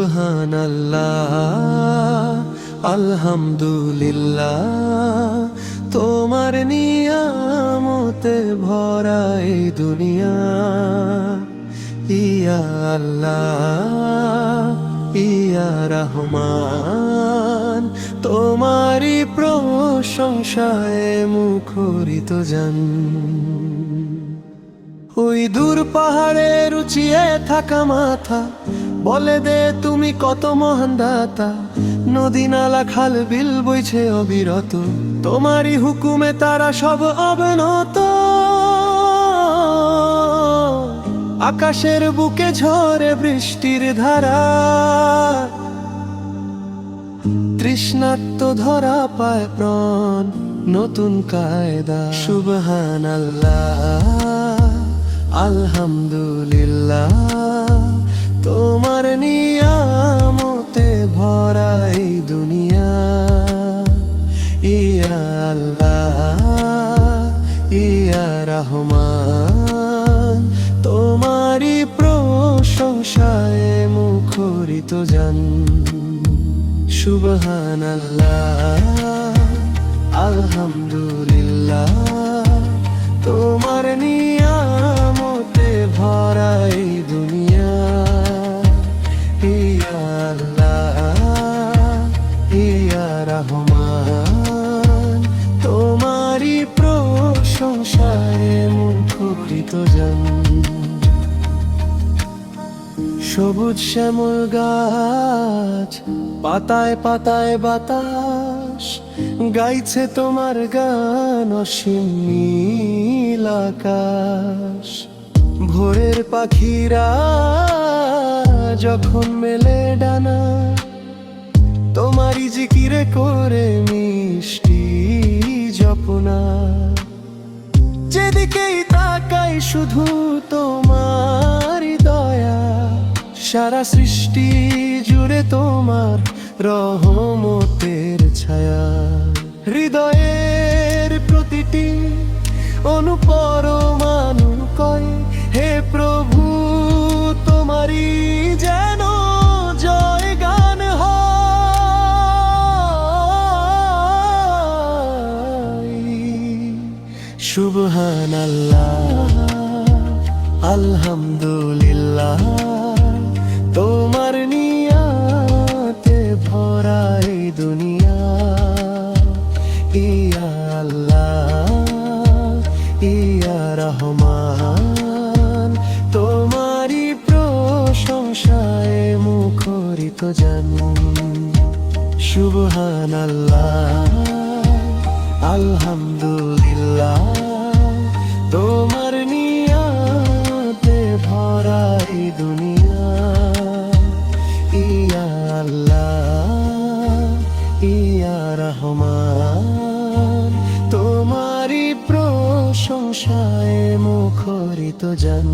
সুবহানাল্লাহ, আলহামদুলিল্লাহ, তোমার নিয়ামতে ভরা এই দুনিয়া। ইয়া আল্লাহ, ইয়া রহমান, তোমারই প্রশংসায় মুখরিত জান। ওই দূর পাহাড়ের উঁচিয়ে থাকা মাথা বলে দে তুমি কত মহান দাতা। নদী নালা খাল বিল বইছে অবিরত, তোমারই হুকুমে তারা সব অবনত। আকাশের বুকে ঝরে বৃষ্টির ধারা, তৃষ্ণার্ত ধরা পায় প্রাণ নতুন কায়দা। সুবহানাল্লাহ, আলহামদুলিল্লাহ, তোমার নিয়ামতে ভরা এই দুনিয়া। ইয়া আল্লাহ, ইয়া রহমান, তোমারই প্রশংসায় মুখরিত জান। সুবহানাল্লাহ, আলহামদুলিল্লাহ, তোমার নিয়ামতে ভরা এই দুনিয়া। ইয়া আল্লাহ, ইয়া রহমান, তোমারই প্রশংসায় মুখরিত জান। সবুজ শ্যামল গাছ, পাতায় পাতায় বাতাস গাইছে তোমার গান। অসীম নীল আকাশ, ভোরের পাখিরা যখন মেলে ডানা, তোমারই জিকিরে করে মিষ্টি জপনা। যেদিকেই তাকাই শুধু তোমারই দয়া, সারা সৃষ্টি জুড়ে তোমার রহমতের ছায়া। হৃদয়ের প্রতিটি অনুপরমাণু কয়, হে প্রভু তোমারই যেন জয় গান হয়। সুবহানাল্লাহ, আলহামদুলিল্লাহ, তোমার নিয়ামতে ভরা এই দুনিয়া। ইয়া আল্লাহ, ইয়া রহমান, তোমারই প্রশংসায় মুখরিত জান। সুবহানাল্লাহ, আলহামদুলিল্লাহ, তোমার নিয়ামতে ভরা এই দুনিয়া। ইয়া আল্লাহ, ইয়া রহমান, তোমারই প্রশংসায় মুখরিত জান।